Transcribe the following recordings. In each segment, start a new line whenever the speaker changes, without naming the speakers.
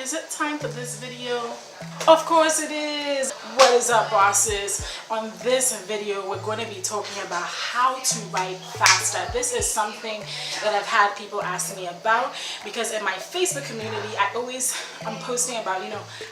Is it time for this video? Of course it is. What is up, bosses? On this video we're going to be talking about how to write faster. This is something that I've had people ask me about because in my Facebook community I'm posting about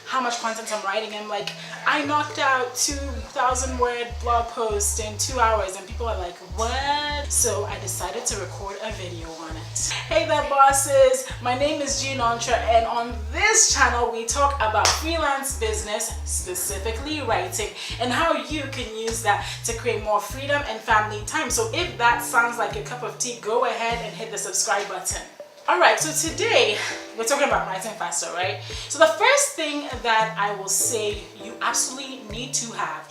how much content I'm writing, and like I knocked out 2,000 word blog post in 2 hours, and people are like, what? So I decided to record a video on it. Hey there, bosses, my name is Jean Ontra, and on this channel we talk about freelance business, specifically writing, and how you can use that to create more freedom and family time. So if that sounds like a cup of tea, go ahead and hit the subscribe button. Alright, so today we're talking about writing faster, right? So the first thing that I will say you absolutely need to have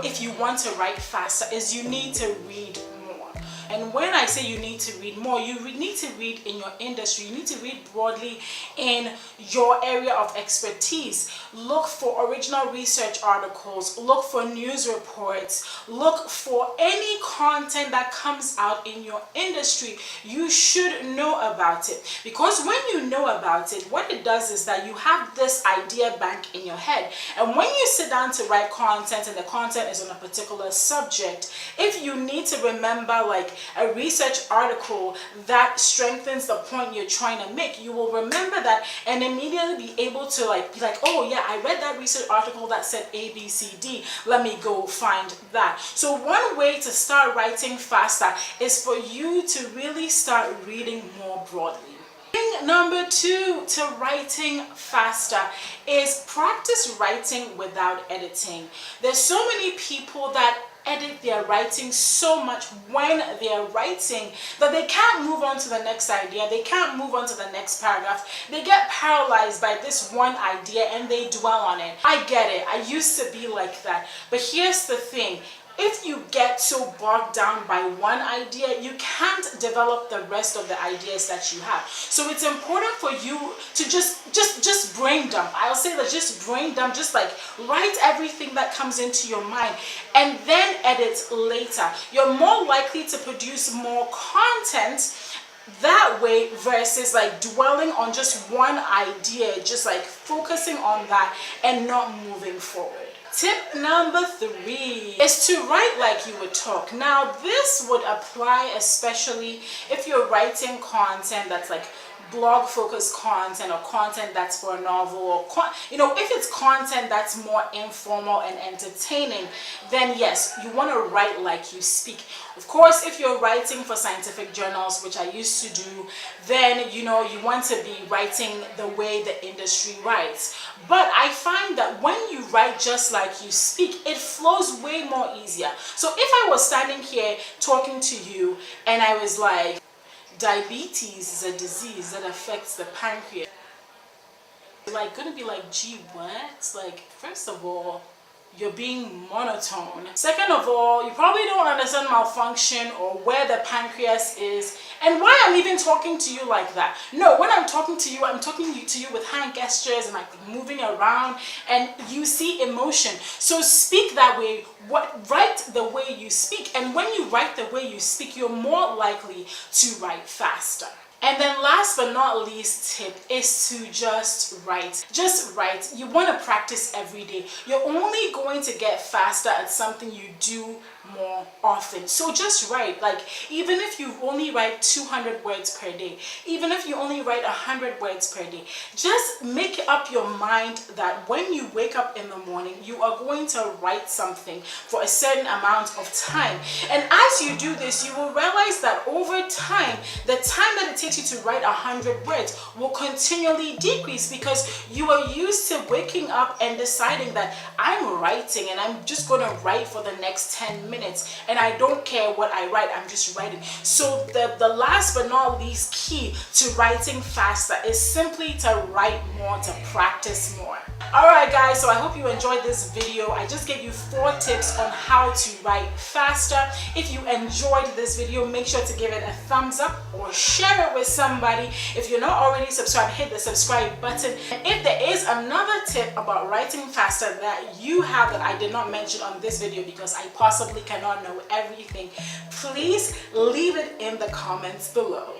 if you want to write faster is you need to read more. And when I say you need to read more, you need to read in your industry. You need to read broadly in your area of expertise. Look for original research articles, look for news reports, look for any content that comes out in your industry. You should know about it, because when you know about it, what it does is that you have this idea bank in your head, and when you sit down to write content and the content is on a particular subject, if you need to remember like a research article that strengthens the point you're trying to make, you will remember that and immediately be able to be like, oh yeah, I read that research article that said A, B, C, D. Let me go find that. So one way to start writing faster is for you to really start reading more broadly. Thing number 2 to writing faster is practice writing without editing. There's so many people that edit their writing so much when they're writing that they can't move on to the next idea, they can't move on to the next paragraph. They get paralyzed by this one idea and they dwell on it. I get it, I used to be like that, but here's the thing. If you get so bogged down by one idea, you can't develop the rest of the ideas that you have. So it's important for you to just brain dump. I'll say that just brain dump, just like write everything that comes into your mind and then edit later. You're more likely to produce more content that way versus like dwelling on just one idea, just like focusing on that and not moving forward. Tip number 3 is to write like you would talk. Now this would apply especially if you're writing content that's like blog focused content or content that's for a novel, or if it's content that's more informal and entertaining, then yes, you want to write like you speak. Of course, if you're writing for scientific journals, which I used to do, then you want to be writing the way the industry writes. But I find that when you write just like you speak, it flows way more easier. So if I was standing here talking to you and I was like, diabetes is a disease that affects the pancreas, like gonna be like, gee, what? Like, first of all, you're being monotone. Second of all, you probably don't understand malfunction or where the pancreas is and why I'm even talking to you like that. No, when I'm talking to you, I'm talking to you with hand gestures and like moving around, and you see emotion. So speak that way. Write the way you speak, and when you write the way you speak, you're more likely to write faster. And then last but not least tip is to just write. Just write. You want to practice every day. You're only going to get faster at something you do more often. So just write. Like, even if you only write 200 words per day, even if you only write 100 words per day, just make up your mind that when you wake up in the morning, you are going to write something for a certain amount of time. And as you do this, you will realize that over time, the time that it takes you to write 100 words will continually decrease, because you are used to waking up and deciding that I'm writing and I'm just going to write for the next 10 minutes and I don't care what I write, I'm just writing. So the last but not least key to writing faster is simply to write more, to practice more. Alright guys, so I hope you enjoyed this video. I just gave you 4 tips on how to write faster. If you enjoyed this video, make sure to give it a thumbs up or share it with somebody. If you're not already subscribed, hit the subscribe button. And if there is another tip about writing faster that you have that I did not mention on this video because I possibly cannot know everything, please leave it in the comments below.